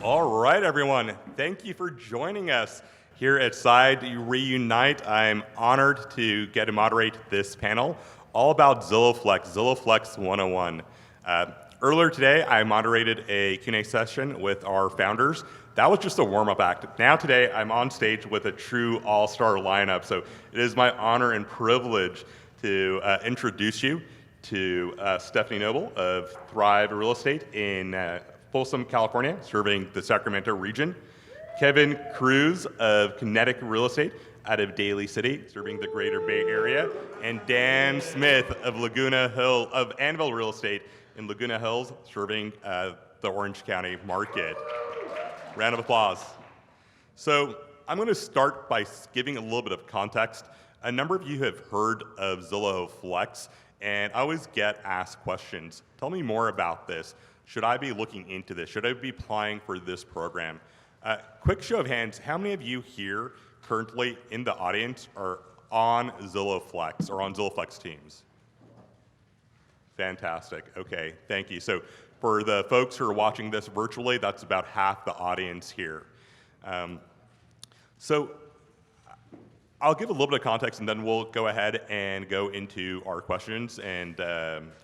All right, everyone. Thank you for joining us here at REunite. I'm honored to get to moderate this panel all about Zillow Flex, Zillow Flex 101. Earlier today, I moderated a Q&A session with our founders. That was just a warm-up act. Now today, I'm on stage with a true all-star lineup. So it is my honor and privilege to introduce you to Stephanie Noble of Thrive Real Estate in Folsom, California, serving the Sacramento region. Kevin Cruz of Kinetic Real Estate out of Daly City, serving the greater Bay Area. And Dan Smith of Anvil Real Estate in Laguna Hills, serving the Orange County market. Round of applause. So I'm going to start by giving a little bit of context. A number of you have heard of Zillow Flex, and I always get asked questions. Tell me more about this. Should I be looking into this? Should I be applying for this program? Quick show of hands, how many of you here currently in the audience are on Zillow Flex or on Zillow Flex teams? Fantastic. Okay, thank you. So for the folks who are watching this virtually, that's about half the audience here. So I'll give a little bit of context, and then we'll go ahead and go into our questions and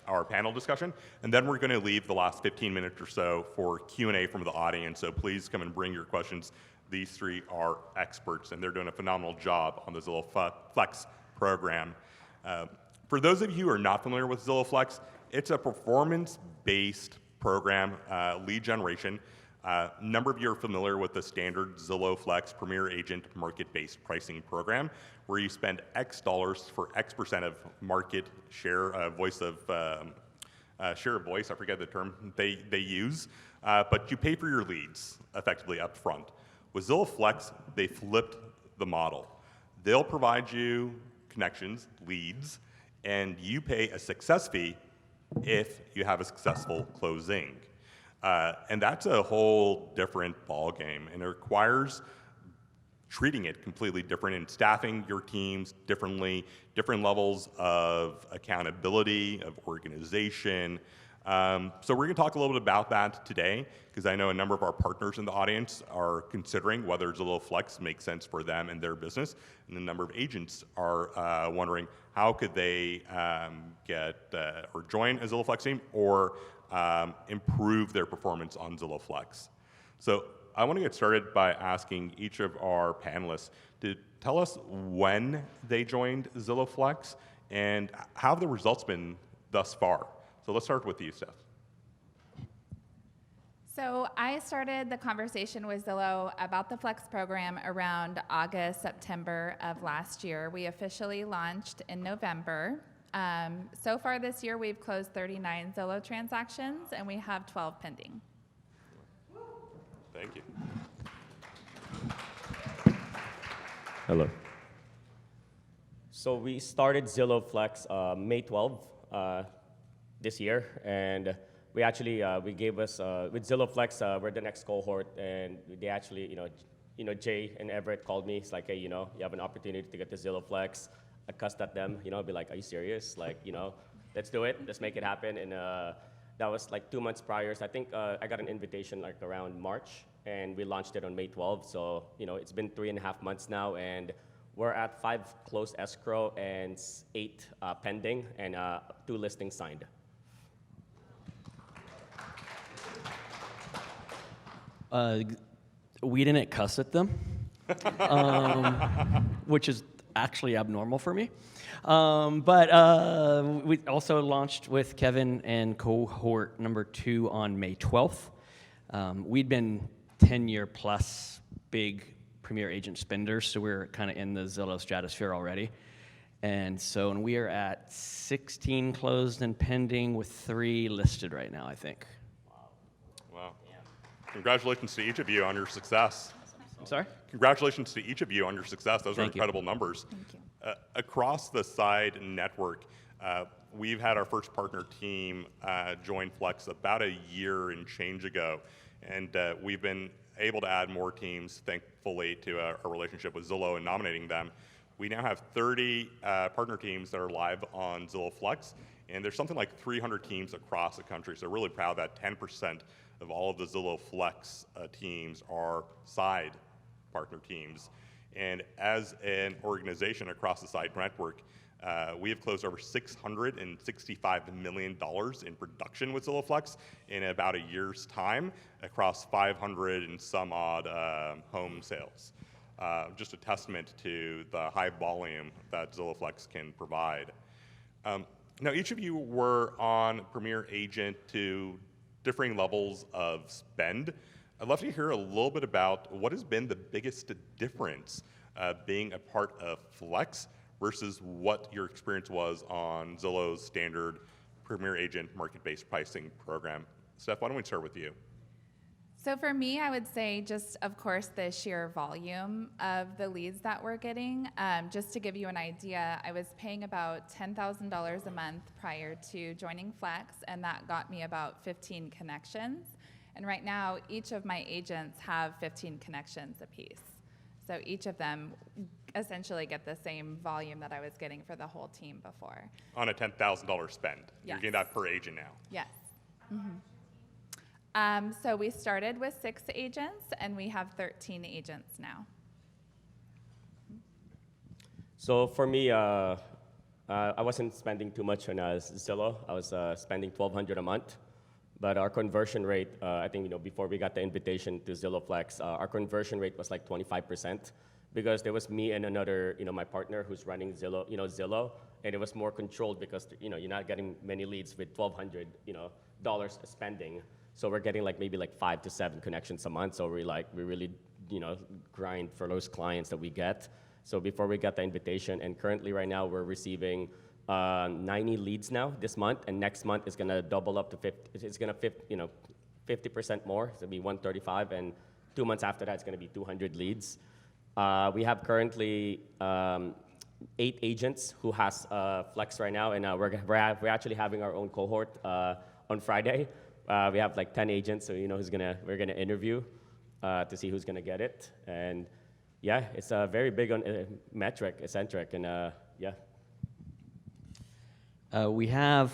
our panel discussion. And then we're going to leave the last 15 minutes or so for Q&A from the audience. So please come and bring your questions. These three are experts, and they're doing a phenomenal job on the Zillow Flex program. For those of you who are not familiar with Zillow Flex, it's a performance-based program, lead generation. A number of you are familiar with the standard Zillow Flex Premier Agent market-based pricing program, where you spend X dollars for X percent of market share, share of voice, I forget the term they use, but you pay for your leads effectively up front. With Zillow Flex, they flipped the model. They'll provide you connections, leads, and you pay a success fee if you have a successful closing. And that's a whole different ballgame, and it requires treating it completely different and staffing your teams differently, different levels of accountability, of organization. So we're going to talk a little bit about that today, because I know a number of our partners in the audience are considering whether Zillow Flex makes sense for them and their business, and a number of agents are wondering how could they or join a Zillow Flex team or improve their performance on Zillow Flex. So I want to get started by asking each of our panelists to tell us when they joined Zillow Flex and how have the results been thus far. So let's start with you, Steph. So I started the conversation with Zillow about the Flex program around August, September of last year. We officially launched in November. So far this year, we've closed 39 Zillow transactions, and we have 12 pending. Thank you. Hello. So we started Zillow Flex May 12 this year, and we actually with Zillow Flex, we're the next cohort, and they actually, Jay and Everett called me. It's like, hey, you have an opportunity to get to Zillow Flex. I cussed at them, be like, are you serious? Like, let's do it. Let's make it happen. And that was like 2 months prior. So I think I got an invitation like around March, and we launched it on May 12th. So, it's been 3.5 months now, and we're at 5 closed escrow and 8 pending, and 2 listings signed. We didn't cuss at them, which is actually abnormal for me. But we also launched with Kevin and cohort number 2 on May 12th. We'd been 10-year plus big premier agent spenders, so we're kind of in the Zillow stratosphere already. And so we are at 16 closed and pending with 3 listed right now, I think. Wow. Congratulations to each of you on your success. I'm sorry? Congratulations to each of you on your success. Those are Thank you. incredible numbers. Thank you. Across the side network, we've had our first partner team join Flex about a year and change ago, and we've been able to add more teams, thankfully, to our relationship with Zillow and nominating them. We now have 30 partner teams that are live on Zillow Flex, and there's something like 300 teams across the country, so really proud that 10% of all of the Zillow Flex teams are side partner teams. And as an organization across the side network, we have closed over $665 million in production with Zillow Flex in about a year's time across 500 and some odd home sales. Just a testament to the high volume that Zillow Flex can provide. Now, each of you were on Premier Agent to differing levels of spend. I'd love to hear a little bit about what has been the biggest difference being a part of Flex versus what your experience was on Zillow's standard Premier Agent market-based pricing program. Steph, why don't we start with you? So for me, I would say just, of course, the sheer volume of the leads that we're getting. Just to give you an idea, I was paying about $10,000 a month prior to joining Flex, and that got me about 15 connections. And right now, each of my agents have 15 connections apiece. So each of them essentially get the same volume that I was getting for the whole team before. On a $10,000 spend. You're Yes. getting that per agent now. Yes. So we started with 6 agents, and we have 13 agents now. So for me, I wasn't spending too much on Zillow. I was spending $1,200 a month. But our conversion rate, I think, before we got the invitation to Zillow Flex, our conversion rate was like 25%, because there was me and another, my partner who's running Zillow, and it was more controlled because, you're not getting many leads with $1,200, dollars spending. So we're getting maybe 5 to 7 connections a month. So we really, grind for those clients that we get. So before we got the invitation, and currently right now we're receiving 90 leads now this month, and next month is gonna double up to 50. It's gonna 50% more. So it'll be 135, and 2 months after that, it's gonna be 200 leads. We have currently 8 agents who has Flex right now, and we're actually having our own cohort on Friday. We have 10 agents, so we're gonna interview to see who's gonna get it, and yeah, it's very big on eccentric, and yeah. We have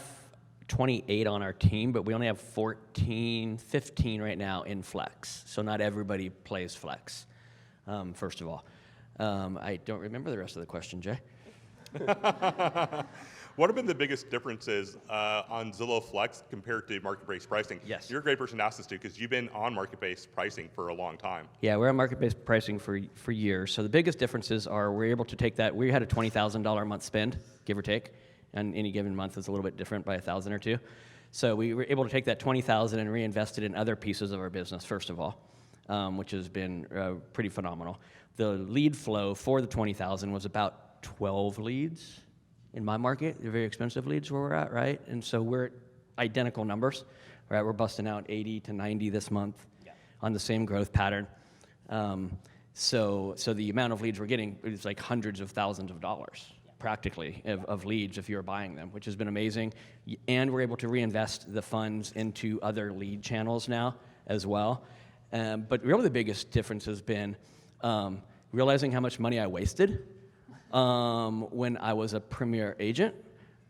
28 on our team, but we only have 15 right now in Flex. So not everybody plays Flex, first of all. I don't remember the rest of the question, Jay. What have been the biggest differences on Zillow Flex compared to market-based pricing? Yes. You're a great person to ask this to because you've been on market-based pricing for a long time. Yeah, we're on market-based pricing for years. So the biggest differences are we're able to take that. We had a $20,000 a month spend, give or take, and any given month is a little bit different by $1,000 or $2,000. So we were able to take that $20,000 and reinvest it in other pieces of our business, first of all, which has been pretty phenomenal. The lead flow for the $20,000 was about 12 leads in my market. They're very expensive leads where we're at, right? And so we're at identical numbers, right? We're busting out 80 to 90 this month on the same growth pattern. So the amount of leads we're getting is like hundreds of thousands of dollars, practically, of leads if you're buying them, which has been amazing. And we're able to reinvest the funds into other lead channels now as well. But really the biggest difference has been realizing how much money I wasted when I was a Premier agent,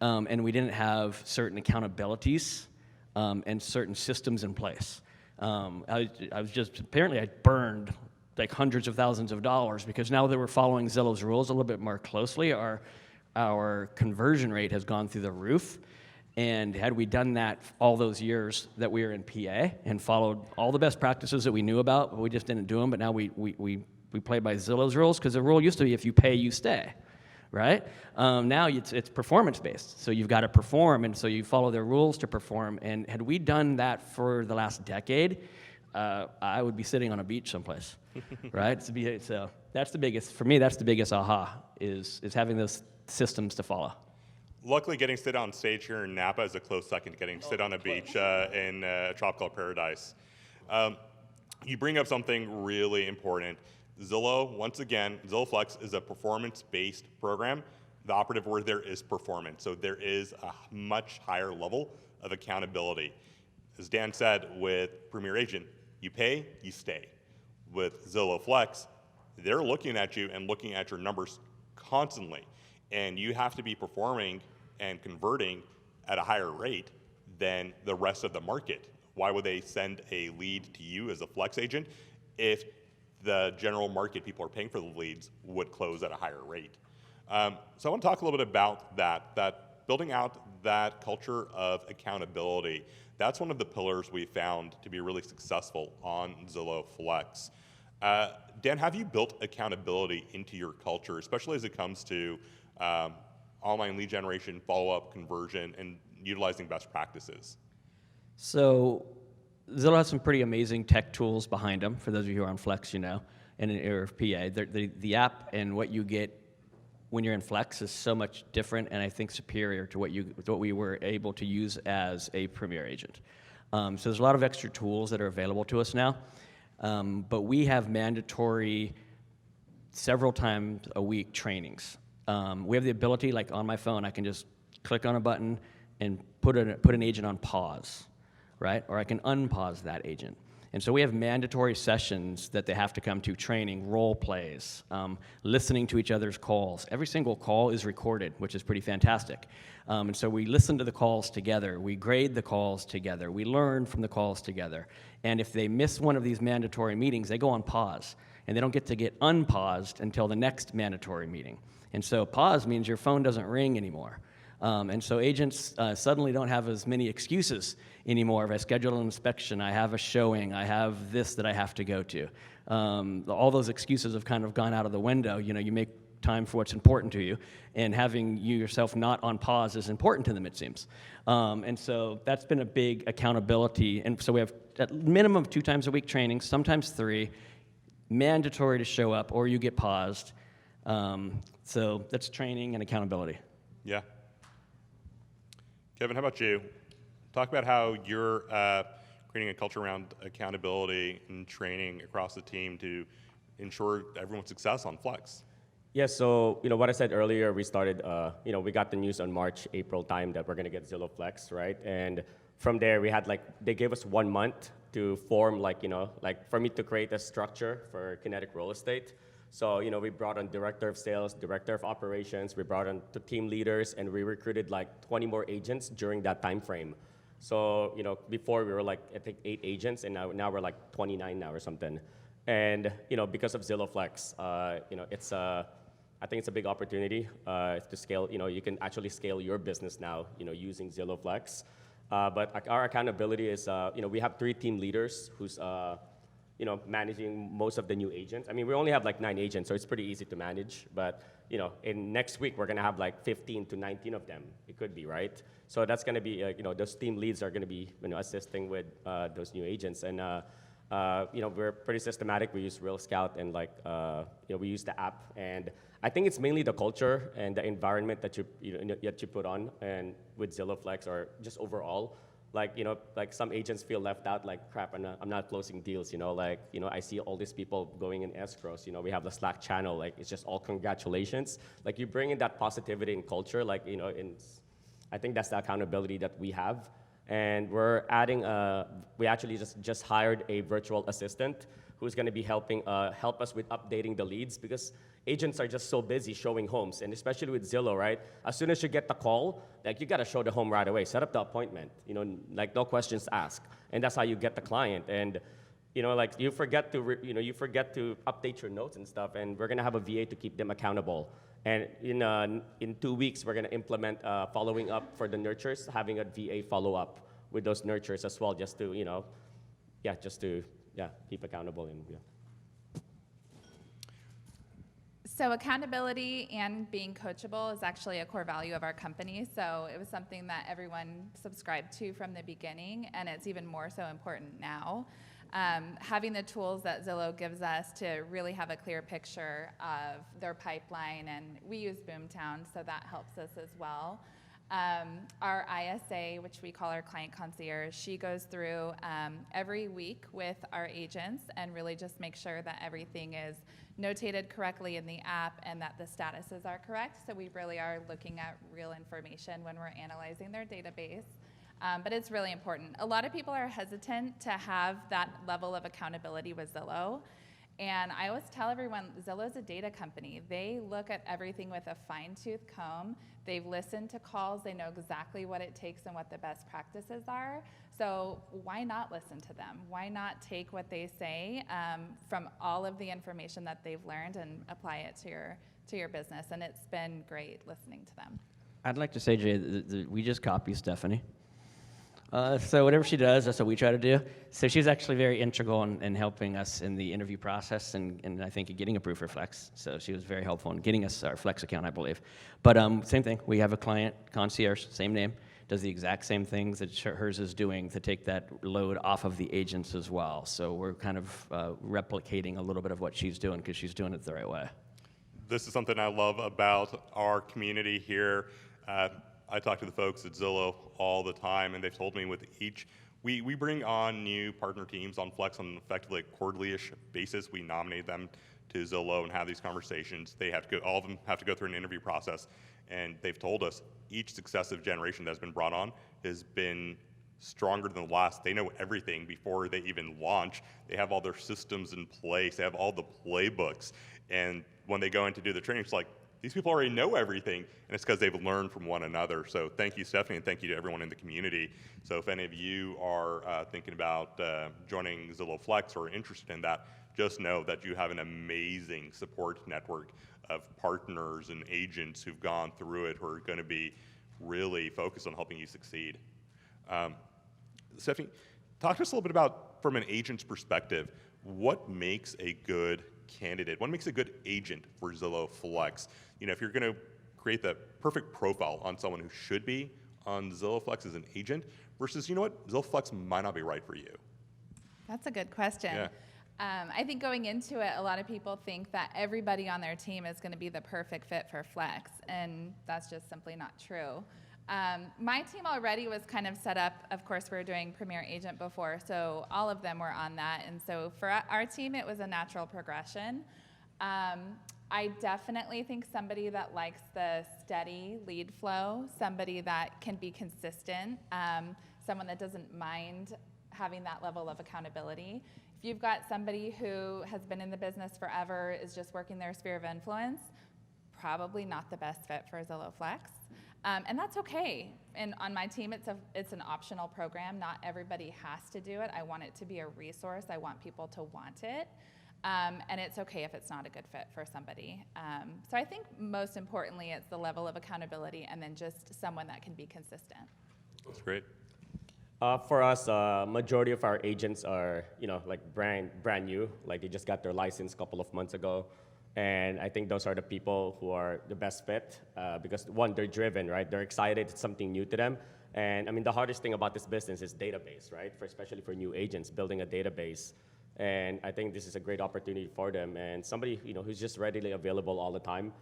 and we didn't have certain accountabilities and certain systems in place. I was just, apparently I burned like hundreds of thousands of dollars because now that we're following Zillow's rules a little bit more closely, our conversion rate has gone through the roof. And had we done that all those years that we were in PA and followed all the best practices that we knew about, but we just didn't do them, but now we play by Zillow's rules, because the rule used to be if you pay, you stay, right? Now it's performance-based, so you've got to perform, and so you follow their rules to perform. And had we done that for the last decade, I would be sitting on a beach someplace, right? So that's the biggest, for me, that's the biggest aha, is having those systems to follow. Luckily, getting to sit on stage here in Napa is a close second to getting to sit on a beach in tropical paradise. You bring up something really important. Zillow, once again, Zillow Flex is a performance-based program. The operative word there is performance. So there is a much higher level of accountability. As Dan said, with Premier Agent, you pay, you stay. With Zillow Flex, they're looking at you and looking at your numbers constantly. And you have to be performing and converting at a higher rate than the rest of the market why would they send a lead to you as a Flex agent if the general market people are paying for the leads would close at a higher rate? So I want to talk a little bit about that building out that culture of accountability. That's one of the pillars we found to be really successful on Zillow Flex. Dan, have you built accountability into your culture, especially as it comes to online lead generation, follow-up, conversion, and utilizing best practices? So Zillow has some pretty amazing tech tools behind them, for those of you who are on Flex, and in PA. The app and what you get when you're in Flex is so much different, and I think superior to what we were able to use as a Premier agent. So there's a lot of extra tools that are available to us now, but we have mandatory several times a week trainings. We have the ability, like on my phone, I can just click on a button and put an agent on pause, right? Or I can unpause that agent. And so we have mandatory sessions that they have to come to, training, role plays, listening to each other's calls. Every single call is recorded, which is pretty fantastic. And so we listen to the calls together. We grade the calls together. We learn from the calls together. And if they miss one of these mandatory meetings, they go on pause. And they don't get to get unpaused until the next mandatory meeting. And so pause means your phone doesn't ring anymore. And so agents suddenly don't have as many excuses anymore. If I schedule an inspection, I have a showing, I have this that I have to go to. All those excuses have kind of gone out of the window. You make time for what's important to you, and having you yourself not on pause is important to them, it seems. And so that's been a big accountability. And so we have at minimum 2 times a week training, sometimes 3, mandatory to show up or you get paused. So that's training and accountability. Yeah. Kevin, how about you? Talk about how you're creating a culture around accountability and training across the team to ensure everyone's success on Flex. Yeah, so what I said earlier, we started, we got the news on March, April time that we're gonna get Zillow Flex, right? And from there, we had they gave us 1 month to form for me to create a structure for Kinetic Real Estate. So, we brought on director of sales, director of operations, we brought on the team leaders, and we recruited 20 more agents during that time frame. So, before we were I think 8 agents, and now we're 29 now or something. And, because of Zillow Flex, I think it's a big opportunity to scale. You can actually scale your business now, using Zillow Flex. But our accountability is, we have 3 team leaders who's, managing most of the new agents. I mean, we only have 9 agents, so it's pretty easy to manage. But, in next week, we're gonna have 15 to 19 of them. It could be, right? So that's gonna be, those team leads are gonna be, assisting with those new agents. And, we're pretty systematic. We use Real Scout and we use the app. And I think it's mainly the culture and the environment that you put on, and with Zillow Flex or just overall. Some agents feel left out, crap, I'm not closing deals, I see all these people going in escrows, we have the Slack channel, it's just all congratulations. You bring in that positivity and culture, I think that's the accountability that we have. And we're adding, we actually just hired a virtual assistant who's gonna be help us with updating the leads, because agents are just so busy showing homes, and especially with Zillow, right? As soon as you get the call, you gotta show the home right away, set up the appointment, no questions asked, and that's how you get the client. And you forget to update your notes and stuff, and we're gonna have a VA to keep them accountable. And in 2 weeks, we're gonna implement following up for the nurtures, having a VA follow up with those nurtures as well, just to keep accountable. And So accountability and being coachable is actually a core value of our company. So it was something that everyone subscribed to from the beginning, and it's even more so important now. Having the tools that Zillow gives us to really have a clear picture of their pipeline, and we use Boomtown, so that helps us as well. Our ISA, which we call our client concierge, she goes through every week with our agents and really just make sure that everything is notated correctly in the app and that the statuses are correct. So we really are looking at real information when we're analyzing their database. But it's really important. A lot of people are hesitant to have that level of accountability with Zillow. And I always tell everyone, Zillow's a data company. They look at everything with a fine-tooth comb. They've listened to calls. They know exactly what it takes and what the best practices are. So why not listen to them? Why not take what they say from all of the information that they've learned and apply it to your business? And it's been great listening to them. I'd like to say, Jay, that we just copy Stephanie. So whatever she does, that's what we try to do. So she's actually very integral in helping us in the interview process and I think getting approved for Flex. So she was very helpful in getting us our Flex account, I believe. But same thing. We have a client, concierge, same name, does the exact same things that hers is doing to take that load off of the agents as well. So we're kind of replicating a little bit of what she's doing because she's doing it the right way. This is something I love about our community here. I talk to the folks at Zillow all the time, and they've told me with each, we bring on new partner teams on Flex on effectively a quarterly-ish basis. We nominate them to Zillow and have these conversations. They have to go, all of them have to go through an interview process, and they've told us each successive generation that's been brought on has been stronger than the last. They know everything before they even launch. They have all their systems in place. They have all the playbooks, and when they go in to do the training, it's like, these people already know everything, and it's because they've learned from one another. So thank you, Stephanie, and thank you to everyone in the community. So if any of you are thinking about joining Zillow Flex or interested in that, just know that you have an amazing support network of partners and agents who've gone through it who are going to be really focused on helping you succeed. Stephanie, talk to us a little bit about, from an agent's perspective, what makes a good candidate? What makes a good agent for Zillow Flex? You know, if you're going to create the perfect profile on someone who should be on Zillow Flex as an agent versus, you know what, Zillow Flex might not be right for you. That's a good question. Yeah. I think going into it, a lot of people think that everybody on their team is going to be the perfect fit for Flex, and that's just simply not true. My team already was kind of set up. Of course, we were doing Premier Agent before, so all of them were on that. And so for our team, it was a natural progression. I definitely think somebody that likes the steady lead flow, somebody that can be consistent, someone that doesn't mind having that level of accountability. If you've got somebody who has been in the business forever, is just working their sphere of influence, probably not the best fit for Zillow Flex. And that's okay. And on my team, it's an optional program. Not everybody has to do it. I want it to be a resource. I want people to want it. And it's okay if it's not a good fit for somebody. So I think most importantly, it's the level of accountability and then just someone that can be consistent. That's great. For us, majority of our agents are, like brand new, like they just got their license a couple of months ago. And I think those are the people who are the best fit because one, they're driven, right? They're excited, it's something new to them. And I mean, the hardest thing about this business is database, right? Especially for new agents, building a database. And I think this is a great opportunity for them. And somebody, who's just readily available all the time,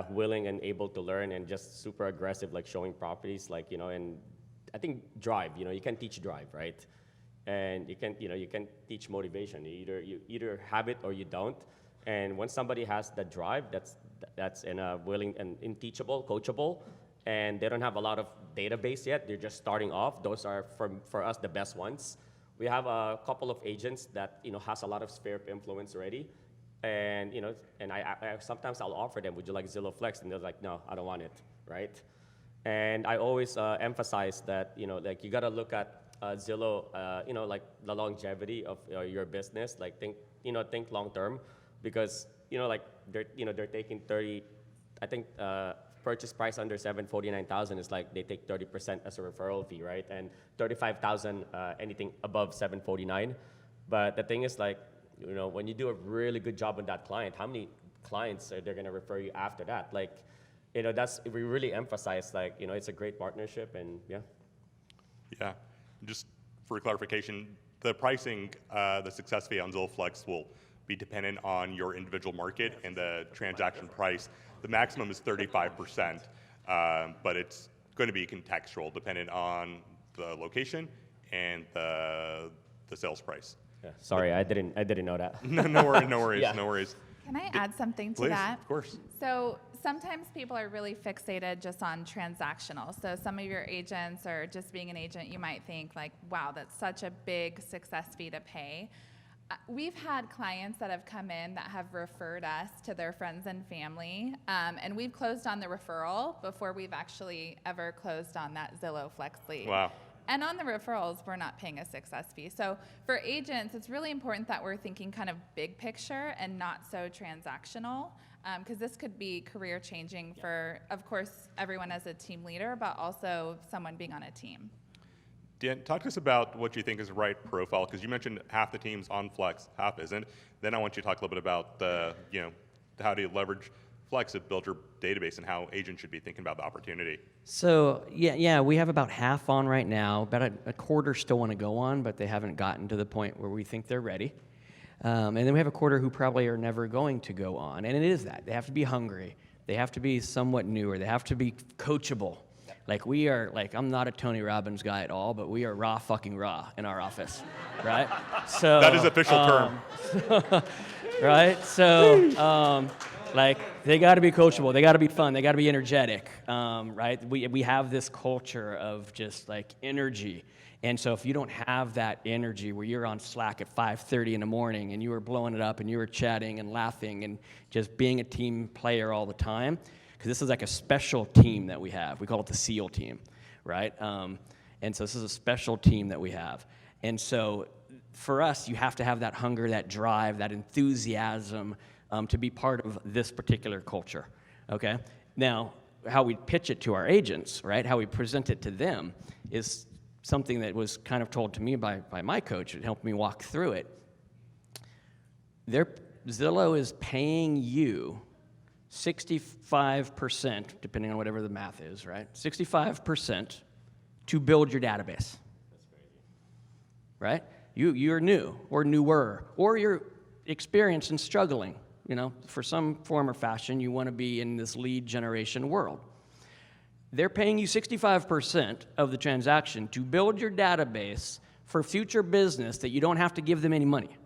willing and able to learn and just super aggressive, like showing properties, like, and I think drive, you can teach drive, right? And you can teach motivation. You either have it or you don't. And when somebody has the drive, that's willing and teachable, coachable, and they don't have a lot of database yet, they're just starting off. Those are for us the best ones. We have a couple of agents that has a lot of sphere of influence already, and and I sometimes I'll offer them, would you like Zillow Flex? And they're like, no, I don't want it, right? And I always emphasize that like you gotta look at Zillow, like the longevity of your business, like think long term. Because like they're taking 30, I think purchase price under $749,000 is like they take 30% as a referral fee, right? And $35,000 anything above $749. But the thing is, like when you do a really good job on that client, how many clients are they gonna refer you after that? Like that's we really emphasize, like it's a great partnership, and yeah. Yeah, just for clarification, the pricing, the success fee on Zillow Flex will be dependent on your individual market and the transaction price. The maximum is 35%, but it's going to be contextual, dependent on the location and the sales price. Yeah, sorry, I didn't know that. No worries, Yeah. no worries. Can I add something to Please, that? of course. So sometimes people are really fixated just on transactional. So some of your agents, or just being an agent, you might think like, wow, that's such a big success fee to pay. We've had clients that have come in that have referred us to their friends and family, and we've closed on the referral before we've actually ever closed on that Zillow Flex lead. Wow. And on the referrals, we're not paying a success fee. So for agents, it's really important that we're thinking kind of big picture and not so transactional, because this could be career changing for, of course, everyone as a team leader, but also someone being on a team. Dan, talk to us about what you think is the right profile, because you mentioned half the team's on Flex, half isn't. Then I want you to talk a little bit about how do you leverage Flex to build your database and how agents should be thinking about the opportunity. So yeah, we have about half on right now. About a quarter still want to go on, but they haven't gotten to the point where we think they're ready. And then we have a quarter who probably are never going to go on. And it is that. They have to be hungry. They have to be somewhat newer. They have to be coachable. Like we are, I'm not a Tony Robbins guy at all, but we are raw in our office, right? So That is official term. right? So, they got to be coachable. They got to be fun. They got to be energetic, right? We have this culture of just energy. And so if you don't have that energy where you're on Slack at 5:30 in the morning and you were blowing it up and you were chatting and laughing and just being a team player all the time, because this is like a special team that we have. We call it the SEAL team, right? And so this is a special team that we have. And so for us, you have to have that hunger, that drive, that enthusiasm to be part of this particular culture, okay? Now, how we pitch it to our agents, right, how we present it to them is something that was kind of told to me by my coach. It helped me walk through it. Zillow is paying you 65%, depending on whatever the math is, right? 65% to build your database. That's crazy. Right? You're new or newer, or you're experienced and struggling. For some form or fashion, you want to be in this lead generation world. They're paying you 65% of the transaction to build your database for future business that you don't have to give them any money.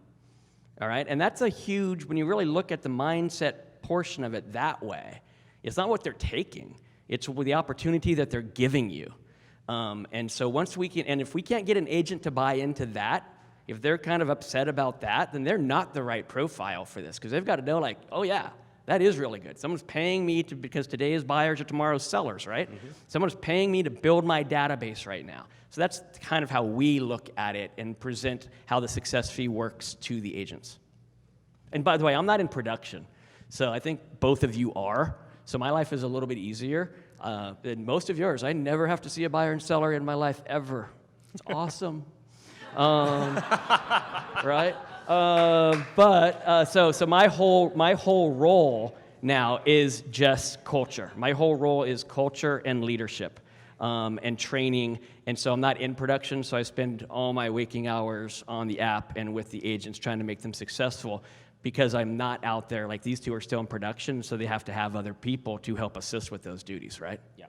All right? And that's a huge, when you really look at the mindset portion of it that way, it's not what they're taking, it's the opportunity that they're giving you. And so once we can, and if we can't get an agent to buy into that, if they're kind of upset about that, then they're not the right profile for this, because they've got to know, oh yeah, that is really good. Someone's paying me because today's buyers are tomorrow's sellers, right? Mm-hmm. Someone's paying me to build my database right now. So that's kind of how we look at it and present how the success fee works to the agents. And by the way, I'm not in production. So I think both of you are. So my life is a little bit easier than most of yours. I never have to see a buyer and seller in my life ever. It's awesome. Right? So my whole role now is just culture. My whole role is culture and leadership and training. And so I'm not in production, so I spend all my waking hours on the app and with the agents trying to make them successful, because I'm not out there. These two are still in production, so they have to have other people to help assist with those duties, right? Yeah.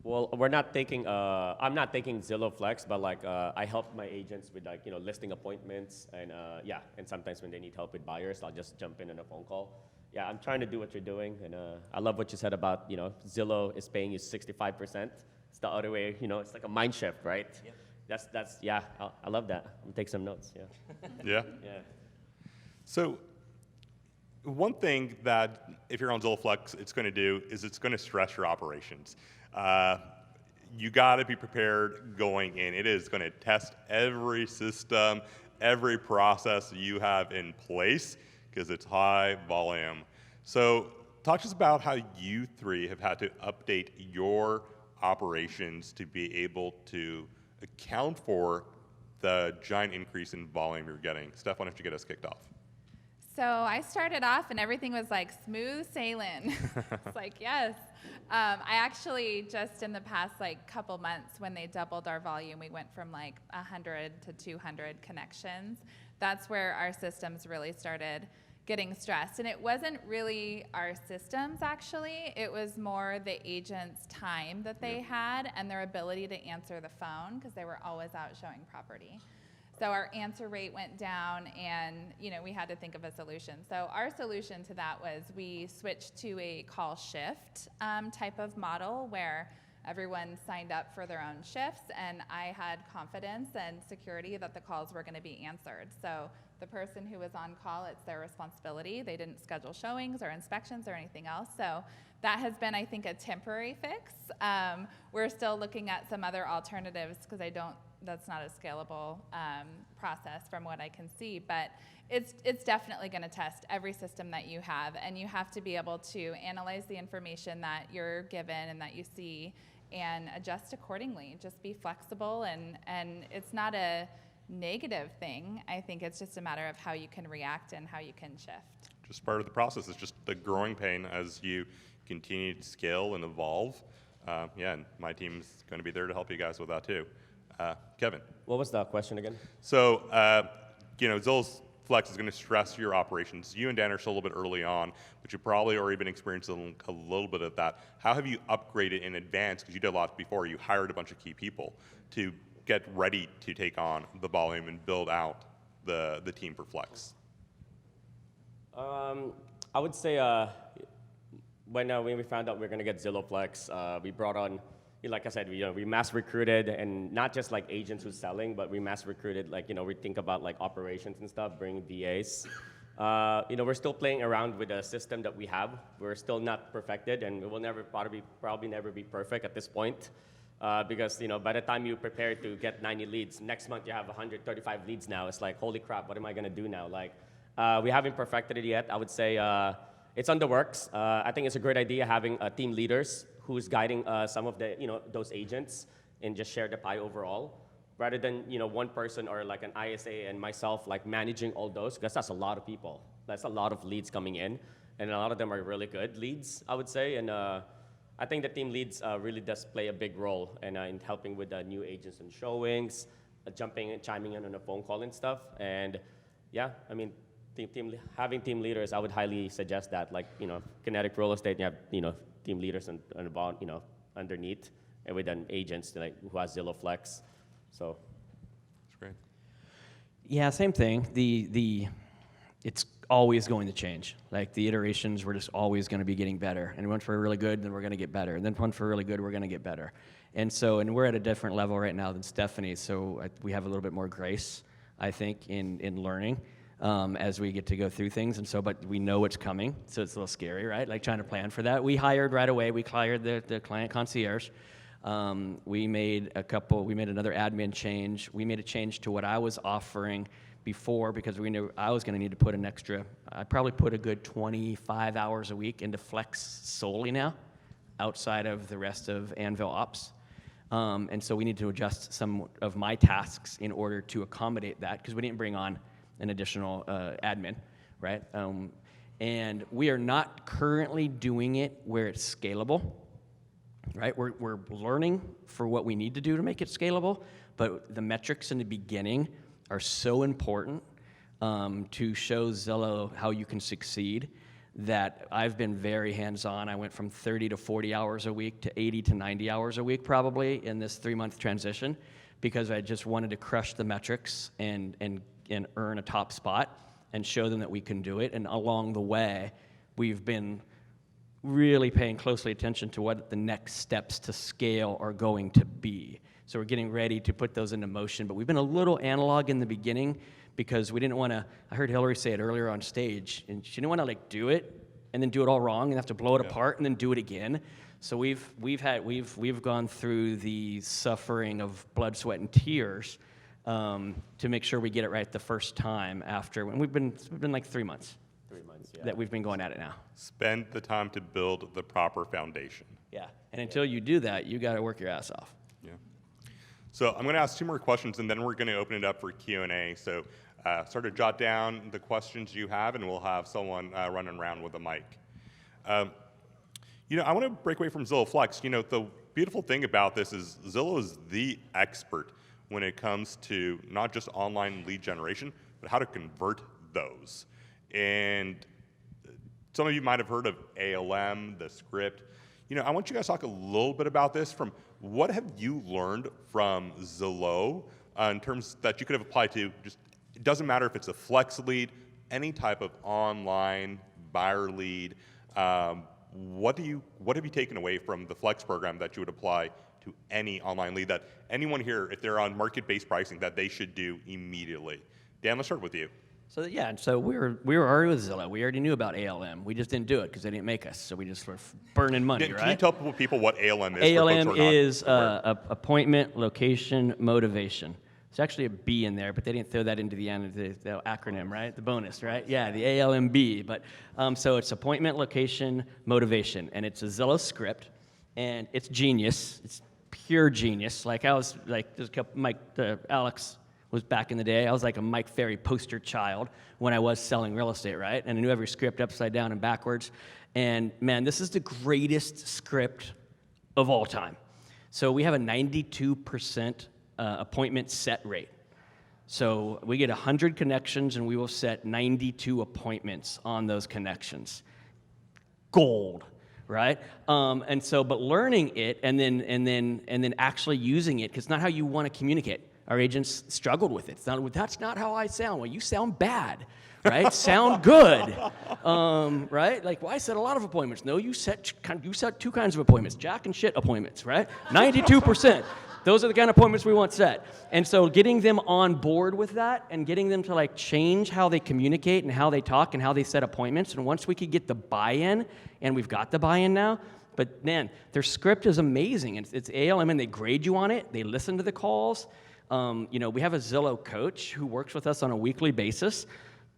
Well, we're not taking, I'm not taking Zillow Flex, but I help my agents with listing appointments, and and sometimes when they need help with buyers, I'll just jump in on a phone call. Yeah, I'm trying to do what you're doing, and I love what you said about, Zillow is paying you 65%. It's the other way, it's like a mind shift, right? Yeah. I love that. I'm gonna take some notes, yeah. Yeah? Yeah. So one thing that if you're on Zillow Flex, it's going to do is it's going to stress your operations. You got to be prepared going in. It is going to test every system, every process you have in place, because it's high volume. So talk to us about how you three have had to update your operations to be able to account for the giant increase in volume you're getting. Steph, why don't you get us kicked off? So I started off and everything was smooth sailing. It's yes. I actually just in the past couple months, when they doubled our volume, we went from 100 to 200 connections. That's where our systems really started getting stressed. And it wasn't really our systems, actually. It was more the agents' time that they had and their ability to answer the phone, because they were always out showing property. So our answer rate went down, and we had to think of a solution. So our solution to that was we switched to a call shift type of model where everyone signed up for their own shifts, and I had confidence and security that the calls were going to be answered. So the person who was on call, it's their responsibility. They didn't schedule showings or inspections or anything else. So that has been, I think, a temporary fix. We're still looking at some other alternatives because that's not a scalable process from what I can see. But it's definitely going to test every system that you have, and you have to be able to analyze the information that you're given and that you see and adjust accordingly. Just be flexible, and it's not a negative thing. I think it's just a matter of how you can react and how you can shift. Just part of the process. It's just the growing pain as you continue to scale and evolve. And my team's going to be there to help you guys with that too. Kevin. What was the question again? So, Zillow Flex is going to stress your operations. You and Dan are still a little bit early on, but you've probably already been experiencing a little bit of that. How have you upgraded in advance? Because you did a lot before. You hired a bunch of key people to get ready to take on the volume and build out the team for Flex. I would say when we found out we were going to get Zillow Flex, we brought on, like I said, we mass recruited, and not just like agents who's selling, but we mass recruited, we think about like operations and stuff, bring VAs. We're still playing around with the system that we have. We're still not perfected, and we will probably never be perfect at this point. Because by the time you prepare to get 90 leads, next month you have 135 leads now. It's like, holy crap, what am I going to do now? We haven't perfected it yet. I would say it's on the works. I think it's a great idea having team leaders who's guiding some of the those agents and just share the pie overall, rather than one person or like an ISA and myself managing all those, because that's a lot of people. That's a lot of leads coming in, and a lot of them are really good leads, I would say. And I think the team leads really does play a big role in helping with the new agents and showings, chiming in on a phone call and stuff. And yeah, I mean, having team leaders, I would highly suggest that. Kinetic Real Estate, you have team leaders and about underneath, and with agents who has Zillow Flex. So that's great. Yeah, same thing. It's always going to change. The iterations, we're just always going to be getting better. And once we're really good, then we're going to get better. And then once we're really good, we're going to get better. And we're at a different level right now than Stephanie, so we have a little bit more grace, I think, in learning as we get to go through things. And but we know it's coming, so it's a little scary, right? Trying to plan for that. We hired right away. We hired the client concierge. We made another admin change. We made a change to what I was offering before, because we knew I was going to need to put I probably put a good 25 hours a week into Flex solely now, outside of the rest of Anvil Ops. And so we need to adjust some of my tasks in order to accommodate that, because we didn't bring on an additional admin, right? And we are not currently doing it where it's scalable, right? We're learning for what we need to do to make it scalable, but the metrics in the beginning are so important to show Zillow how you can succeed, that I've been very hands-on. I went from 30 to 40 hours a week to 80 to 90 hours a week probably in this 3-month transition, because I just wanted to crush the metrics and earn a top spot and show them that we can do it. And along the way, we've been really paying closely attention to what the next steps to scale are going to be. So we're getting ready to put those into motion, but we've been a little analog in the beginning because we didn't want to. I heard Hillary say it earlier on stage, and she didn't want to do it and then do it all wrong and have to blow it apart and then do it again. So we've gone through the suffering of blood, sweat, and tears to make sure we get it right the first time after. And it's been like 3 months. 3 months, yeah. That we've been going at it now. Spend the time to build the proper foundation. Yeah, and until you do that, you got to work your ass off. Yeah. So I'm going to ask 2 more questions, and then we're going to open it up for Q&A. So start to jot down the questions you have, and we'll have someone running around with a mic. I want to break away from Zillow Flex. The beautiful thing about this is Zillow is the expert when it comes to not just online lead generation, but how to convert those. And some of you might have heard of ALM, the script. I want you guys to talk a little bit about this. From what have you learned from Zillow in terms that you could have applied to just, it doesn't matter if it's a flex lead, any type of online buyer lead. What have you taken away from the Flex program that you would apply to any online lead, that anyone here, if they're on market-based pricing, that they should do immediately? Dan, let's start with you. So yeah, and so we were already with Zillow. We already knew about ALM. We just didn't do it because they didn't make us. So we just were burning money, right? Can you tell people what ALM is? ALM for folks who are is not aware? appointment, location, motivation. There's actually a B in there, but they didn't throw that into the end of the acronym, right? The bonus, right? Yeah, the ALMB. But so it's appointment, location, motivation, and it's a Zillow script, and it's genius. It's pure genius. Like I was like, there's a couple, Alex was back in the day. I was like a Mike Ferry poster child when I was selling real estate, right? And I knew every script upside down and backwards. And man, this is the greatest script of all time. So we have a 92% appointment set rate. So we get 100 connections and we will set 92 appointments on those connections. Gold, right? And so, but learning it and then actually using it, because it's not how you want to communicate. Our agents struggled with it. That's not how I sound. Well, you sound bad, right? Sound good, right? Like, well, I set a lot of appointments. No, you set two kinds of appointments, jack and shit appointments, right? 92%. Those are the kind of appointments we want set. And so getting them on board with that and getting them to like change how they communicate and how they talk and how they set appointments. And once we could get the buy-in, and we've got the buy-in now, but man, their script is amazing. It's ALM and they grade you on it. They listen to the calls. We have a Zillow coach who works with us on a weekly basis,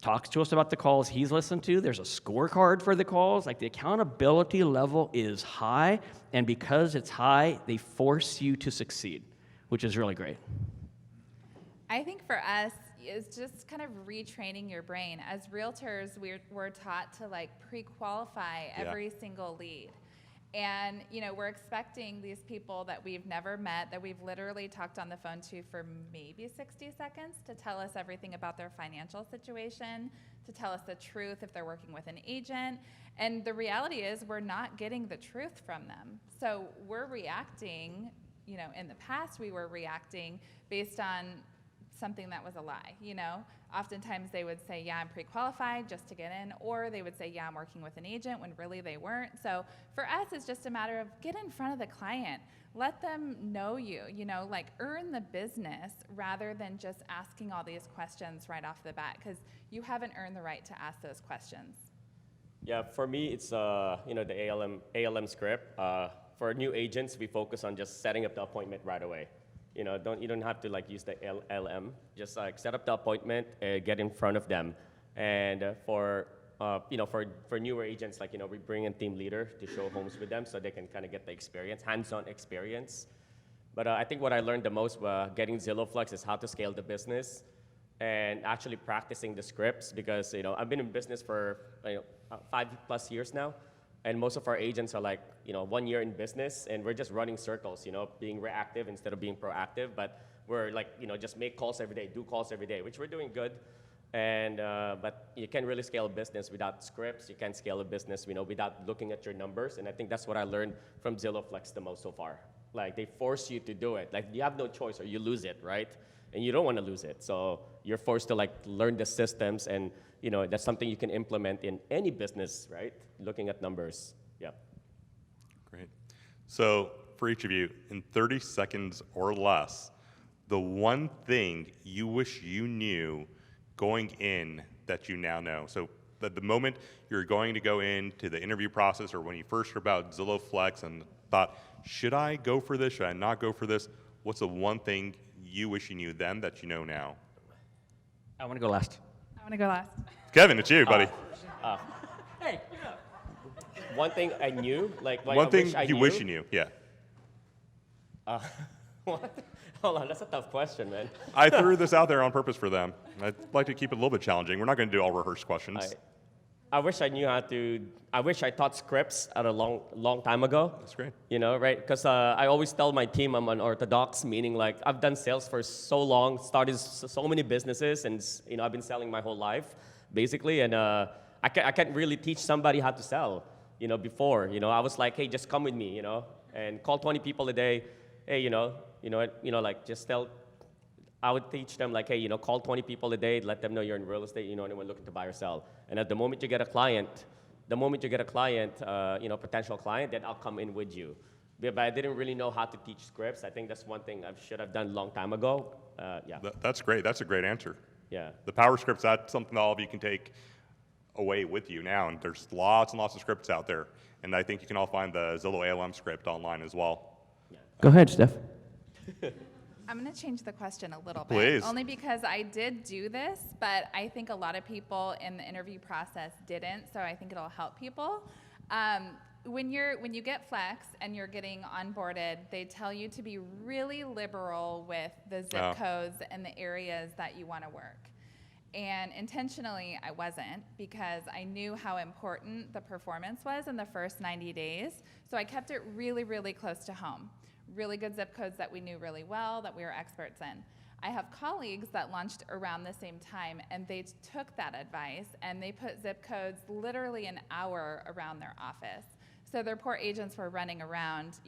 talks to us about the calls he's listened to. There's a scorecard for the calls. Like the accountability level is high, and because it's high, they force you to succeed, which is really great. I think for us, it's just kind of retraining your brain. As realtors, we're taught to like pre-qualify every single lead. And, we're expecting these people that we've never met, that we've literally talked on the phone to for maybe 60 seconds to tell us everything about their financial situation, to tell us the truth if they're working with an agent. And the reality is we're not getting the truth from them. So we're reacting, in the past we were reacting based on something that was a lie, Oftentimes they would say, yeah, I'm pre-qualified just to get in, or they would say, yeah, I'm working with an agent when really they weren't. So for us, it's just a matter of get in front of the client. Let them know you, like earn the business rather than just asking all these questions right off the bat, because you haven't earned the right to ask those questions. Yeah, for me, it's the ALM script. For new agents, we focus on just setting up the appointment right away. You don't have to like use the LM. Just like set up the appointment, get in front of them. And for newer agents, like we bring in team leader to show homes with them so they can kind of get the experience, hands-on experience. But I think what I learned the most getting Zillow Flex is how to scale the business and actually practicing the scripts, because I've been in business for 5+ years now. And most of our agents are like, 1 year in business, and we're just running circles, being reactive instead of being proactive. But we're like, just make calls every day, do calls every day, which we're doing good. And but you can't really scale a business without scripts. You can't scale a business, without looking at your numbers. And I think that's what I learned from Zillow Flex the most so far. Like they force you to do it. Like you have no choice, or you lose it, right? And you don't want to lose it, so you're forced to like learn the systems, and that's something you can implement in any business, right? Looking at numbers. Yeah. Great. So for each of you, in 30 seconds or less, the one thing you wish you knew going in that you now know. So the moment you're going to go into the interview process, or when you first heard about Zillow Flex and thought, should I go for this? Should I not go for this? What's the one thing you wish you knew then that you know now? I want to go last. I want to go last. Kevin, it's you, buddy. Hey, One thing I knew, like one thing you wish you knew, yeah. What? Hold on, that's a tough question, man. I threw this out there on purpose for them. I'd like to keep it a little bit challenging. We're not going to do all rehearsed questions. I wish I knew how to. I wish I taught scripts at a long time ago. That's great. Right? Because I always tell my team I'm unorthodox, meaning like I've done sales for so long, started so many businesses, and I've been selling my whole life, basically. And I can't really teach somebody how to sell. Before, I was like, hey, just come with me, and call 20 people a day. Hey, like just tell. I would teach them like, hey, call 20 people a day, let them know you're in real estate, anyone looking to buy or sell. And at the moment you get a client, potential client, then I'll come in with you. But I didn't really know how to teach scripts. I think that's one thing I should have done a long time ago. Yeah. That's great. That's a great answer. Yeah. The Power Scripts, that's something that all of you can take away with you now, and there's lots and lots of scripts out there. And I think you can all find the Zillow ALM script online as well. Go ahead, Steph. I'm going to change the question a little bit. Please. Only because I did do this, but I think a lot of people in the interview process didn't, so I think it'll help people. When you get Flex and you're getting onboarded, they tell you to be really liberal with the zip codes and the areas that you want to work. And intentionally, I wasn't, because I knew how important the performance was in the first 90 days. So I kept it really, really close to home. Really good zip codes that we knew really well, that we were experts in. I have colleagues that launched around the same time, and they took that advice and they put zip codes literally an hour around their office. So their poor agents were running around,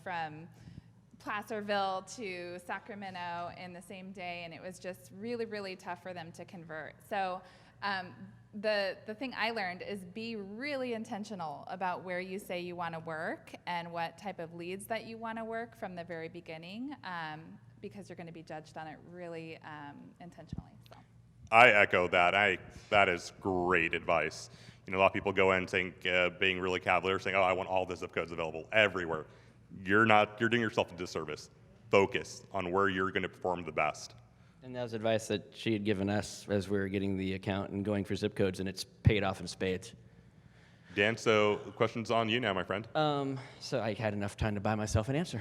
from Placerville to Sacramento in the same day, and it was just really, really tough for them to convert. So the thing I learned is be really intentional about where you say you want to work and what type of leads that you want to work from the very beginning, because you're going to be judged on it really intentionally. So. I echo that. That is great advice. A lot of people go in saying, being really cavalier, saying, "Oh, I want all the zip codes available everywhere." You're doing yourself a disservice. Focus on where you're going to perform the best. And that was advice that she had given us as we were getting the account and going for zip codes, and it's paid off in spades. Dan, so the question's on you now, my friend. So I had enough time to buy myself an answer.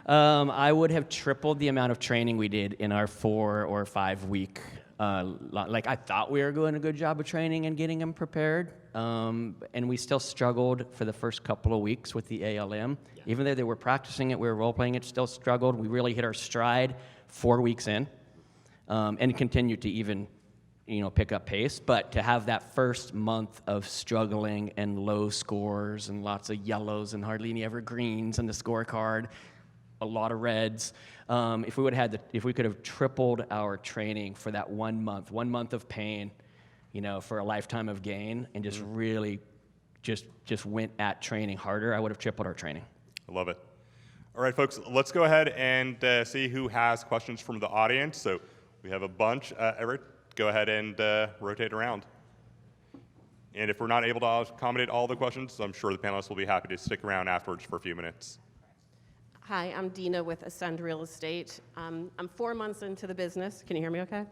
I would have tripled the amount of training we did in our 4 or 5 week. I thought we were doing a good job of training and getting them prepared, and we still struggled for the first couple of weeks with the ALM. Yeah. Even though they were practicing it, we were role-playing it, still struggled. We really hit our stride 4 weeks in, and continued to even, pick up pace. But to have that first month of struggling and low scores and lots of yellows and hardly any ever greens on the scorecard, a lot of reds. If we could have tripled our training for that 1 month of pain, for a lifetime of gain, and just really just went at training harder, I would have tripled our training. I love it. All right, folks, let's go ahead and see who has questions from the audience. So we have a bunch. Everett, go ahead and rotate around. And if we're not able to accommodate all the questions, I'm sure the panelists will be happy to stick around afterwards for a few minutes. Hi, I'm Dina with Ascend Real Estate. I'm 4 months into the business. Can you hear me okay?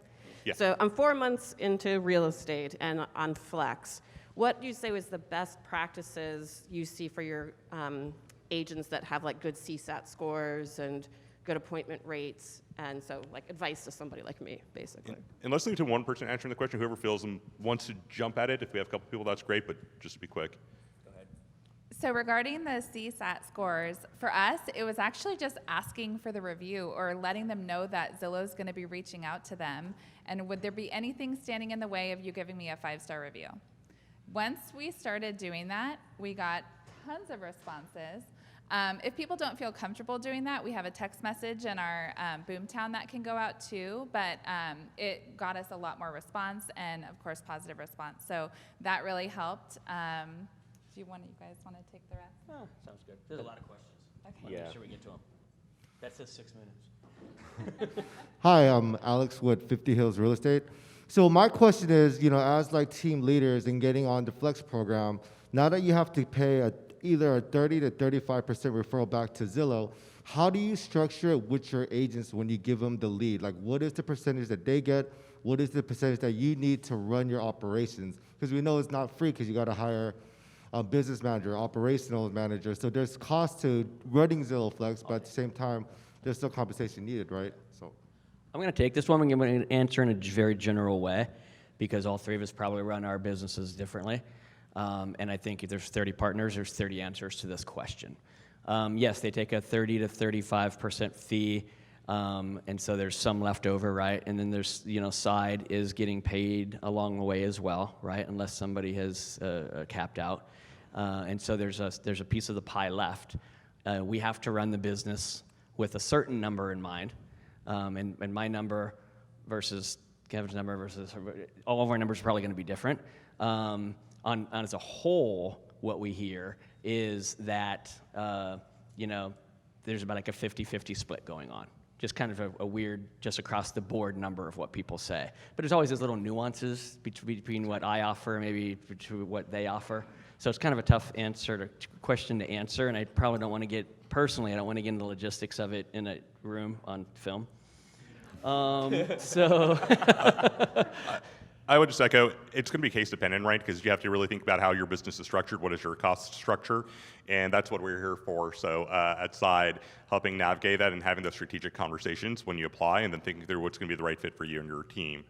Yeah. So I'm 4 months into real estate and on Flex. What do you say was the best practices you see for your agents that have good CSAT scores and good appointment rates, and so advice to somebody like me, basically? And listening to one person answering the question, whoever feels and wants to jump at it, if we have a couple people, that's great, but just to be quick. So regarding the CSAT scores, for us, it was actually just asking for the review or letting them know that Zillow's going to be reaching out to them, and would there be anything standing in the way of you giving me a 5-star review? Once we started doing that, we got tons of responses. If people don't feel comfortable doing that, we have a text message in our Boomtown that can go out too, but it got us a lot more response and, of course, positive response. So that really helped. Do you guys want to take the rest? Oh, sounds good. There's a lot of questions. Okay. Yeah. Make sure we get to them. That says 6 minutes. Hi, I'm Alex with 50 Hills Real Estate. So my question is, as team leaders and getting on the Flex program, now that you have to pay either a 30 to 35% referral back to Zillow, how do you structure it with your agents when you give them the lead? What is the percentage that they get? What is the percentage that you need to run your operations? Because we know it's not free, because you got to hire a business manager, operational manager. So there's cost to running Zillow Flex, but at the same time, there's still compensation needed, right? So I'm going to take this one. I'm going to answer in a very general way, because all three of us probably run our businesses differently. And I think if there's 30 partners, there's 30 answers to this question. Yes, they take a 30 to 35% fee, and so there's some left over, right? And then there's, side is getting paid along the way as well, right? Unless somebody has capped out. And so there's a piece of the pie left. We have to run the business with a certain number in mind, and my number versus Kevin's number versus all of our numbers are probably going to be different. On as a whole, what we hear is that there's about a 50-50 split going on, just kind of a weird, just across the board number of what people say. But there's always those little nuances between what I offer, maybe to what they offer. So it's kind of a tough question to answer, and I probably don't want to get, personally, I don't want to get into the logistics of it in a room on film. So I would just echo, it's going to be case dependent, right? Because you have to really think about how your business is structured, what is your cost structure, and that's what we're here for. So at Side, helping navigate that and having those strategic conversations when you apply, and then thinking through what's going to be the right fit for you and your team.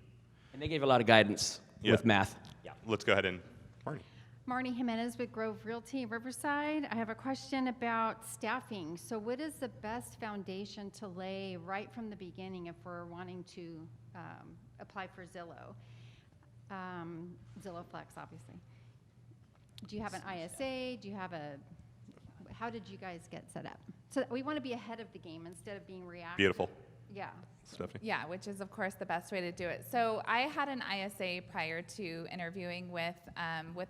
And they gave a lot of guidance with math. Yeah. Let's go ahead and, Marnie. Marnie Jimenez with Grove Realty Riverside. I have a question about staffing. So what is the best foundation to lay right from the beginning if we're wanting to apply for Zillow? Zillow Flex, obviously. Do you have an ISA? Do you have how did you guys get set up? So we want to be ahead of the game instead of being reactive. Beautiful. Yeah. Stephanie? Yeah, which is, of course, the best way to do it. So I had an ISA prior to interviewing with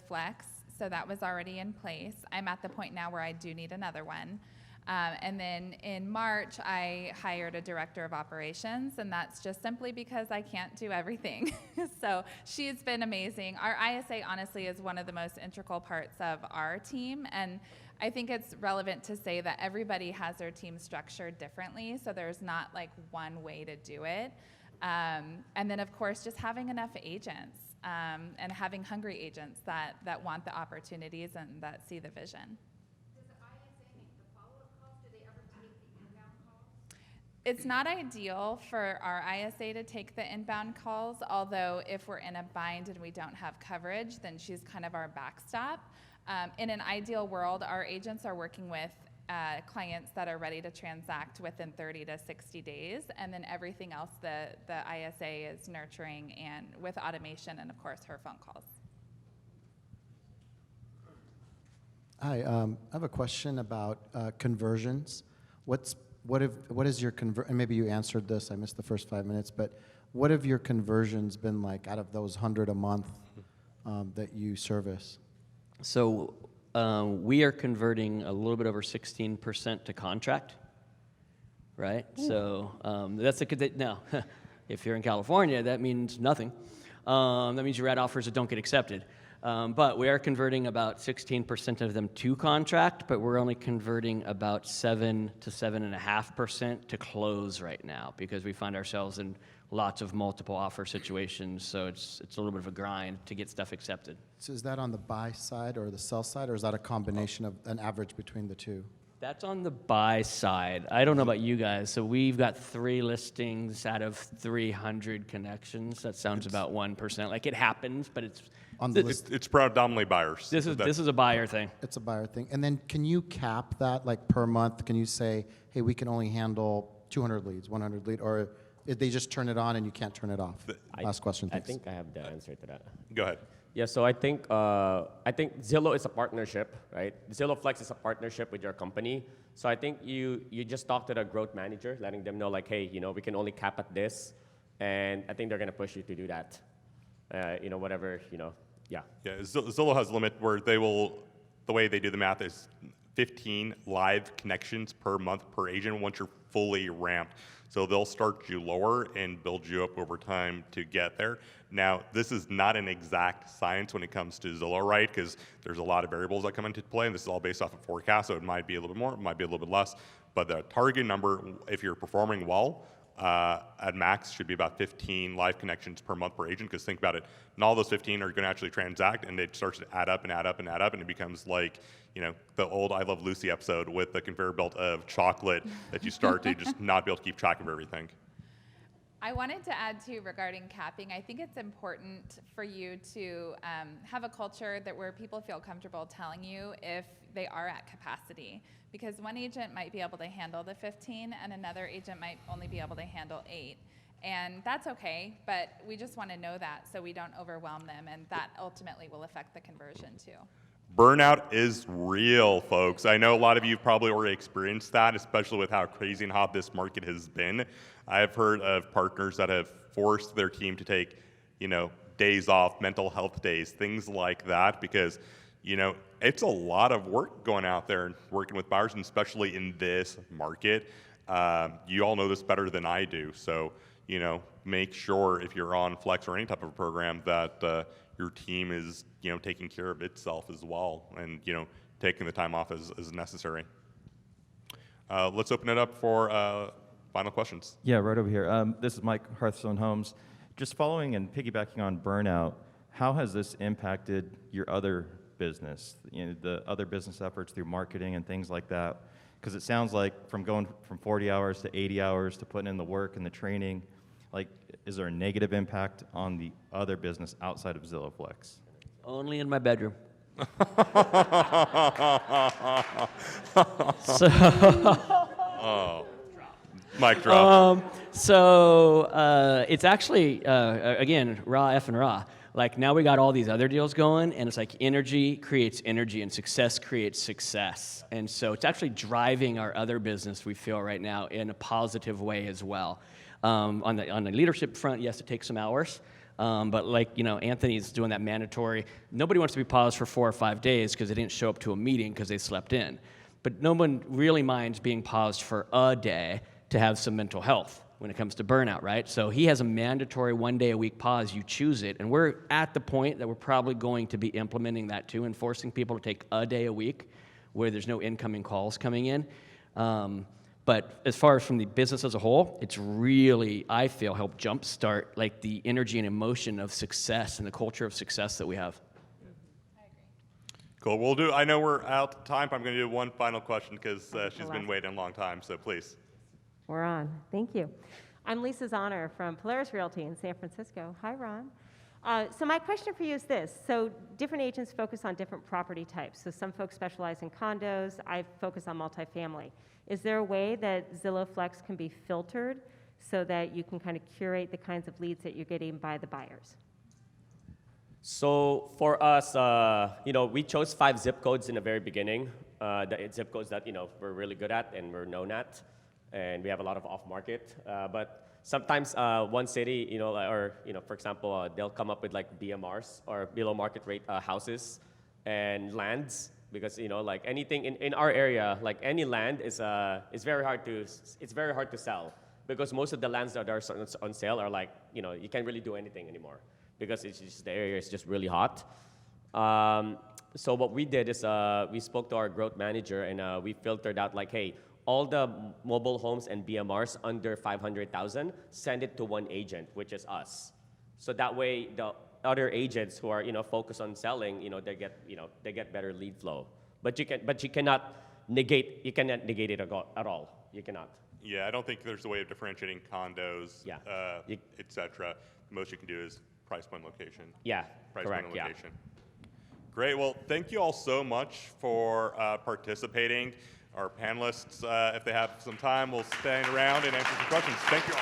Flex, so that was already in place. I'm at the point now where I do need another one. And then in March, I hired a director of operations, and that's just simply because I can't do everything. So she's been amazing. Our ISA, honestly, is one of the most integral parts of our team, and I think it's relevant to say that everybody has their team structured differently, so there's not like one way to do it. And then, of course, just having enough agents and having hungry agents that want the opportunities and that see the vision. It's not ideal for our ISA to take the inbound calls, although if we're in a bind and we don't have coverage, then she's kind of our backstop. In an ideal world, our agents are working with clients that are ready to transact within 30 to 60 days, and then everything else the ISA is nurturing and with automation and, of course, her phone calls. Hi, I have a question about conversions. What is your and maybe you answered this, I missed the first 5 minutes, but what have your conversions been like out of those 100 a month that you service? So we are converting a little bit over 16% to contract, right? Ooh. So that's a good, now, if you're in California, that means nothing. That means you're at offers that don't get accepted. But we are converting about 16% of them to contract, but we're only converting about 7 to 7.5% to close right now because we find ourselves in lots of multiple offer situations. So it's a little bit of a grind to get stuff accepted. So is that on the buy side or the sell side, or is that a combination of an average between the two? That's on the buy side. I don't know about you guys. So we've got 3 listings out of 300 connections. That sounds about 1%. Like it happens, but it's on the list. It's predominantly buyers. This is a buyer thing. It's a buyer thing. And then can you cap that like per month? Can you say, hey, we can only handle 200 leads, 100 leads, or if they just turn it on and you can't turn it off? Last question, thanks. I think I have the answer to that. Go ahead. Yeah, so I think Zillow is a partnership, right? Zillow Flex is a partnership with your company. So I think you just talk to the growth manager, letting them know like, hey, we can only cap at this, and I think they're gonna push you to do that. Whatever, yeah. Yeah, Zillow has a limit where the way they do the math is 15 live connections per month per agent once you're fully ramped. So they'll start you lower and build you up over time to get there. Now, this is not an exact science when it comes to Zillow, right? Because there's a lot of variables that come into play, and this is all based off of forecast, so it might be a little bit more, it might be a little bit less. But the target number, if you're performing well, at max should be about 15 live connections per month per agent, because think about it, not all those 15 are going to actually transact, and it starts to add up and add up and add up, and it becomes like, the old I Love Lucy episode with the conveyor belt of chocolate that you start to just not be able to keep track of everything. I wanted to add too regarding capping. I think it's important for you to have a culture where people feel comfortable telling you if they are at capacity, because one agent might be able to handle the 15 and another agent might only be able to handle 8. And that's okay, but we just want to know that so we don't overwhelm them, and that ultimately will affect the conversion too. Burnout is real, folks. I know a lot of you have probably already experienced that, especially with how crazy and hot this market has been. I've heard of partners that have forced their team to take, days off, mental health days, things like that, because, it's a lot of work going out there and working with buyers, and especially in this market. You all know this better than I do, so make sure if you're on Flex or any type of program that your team is taking care of itself as well, and taking the time off as necessary. Let's open it up for final questions. Yeah, right over here. This is Mike, Hearthstone Homes. Just following and piggybacking on burnout, how has this impacted your other business, the other business efforts through marketing and things like that? Because it sounds like from going from 40 hours to 80 hours to putting in the work and the training, is there a negative impact on the other business outside of Zillow Flex? Only in my bedroom. Mic drop. It's actually, again, raw effing raw. Now we got all these other deals going, and it's like energy creates energy, and success creates success. And so it's actually driving our other business, we feel right now, in a positive way as well. On the leadership front, yes, it takes some hours. But Anthony's doing that mandatory. Nobody wants to be paused for 4 or 5 days because they didn't show up to a meeting because they slept in. But no one really minds being paused for a day to have some mental health when it comes to burnout, right? So he has a mandatory 1 day a week pause. You choose it. And we're at the point that we're probably going to be implementing that too and forcing people to take a day a week where there's no incoming calls coming in. But as far as from the business as a whole, it's really, I feel, helped jumpstart the energy and emotion of success and the culture of success that we have. Cool. I know we're out of time, but I'm going to do one final question because she's been waiting a long time, so please. We're on. Thank you. I'm Lisa Zahner from Polaris Realty in San Francisco. Hi, Ron. So my question for you is this. So different agents focus on different property types. So some folks specialize in condos. I focus on multifamily. Is there a way that Zillow Flex can be filtered so that you can kind of curate the kinds of leads that you're getting by the buyers? So for us, we chose 5 zip codes in the very beginning. The zip codes that we're really good at and we're known at, and we have a lot of off-market. But sometimes one city, for example, they'll come up with BMRs or below market rate houses and lands. Because anything in our area, any land is very hard to sell, because most of the lands that are on sale are you can't really do anything anymore because it's just the area is just really hot. So what we did is we spoke to our growth manager and we filtered out hey, all the mobile homes and BMRs under 500,000, send it to one agent, which is us. So that way the other agents who are focused on selling, they get better lead flow. But you cannot negate it at all. You cannot. Yeah, I don't think there's a way of differentiating condos, etc. The most you can do is price point location. Yeah, price correct. Point location. Yeah. Great. Well, thank you all so much for participating. Our panelists, if they have some time, will stand around and answer some questions. Thank you all.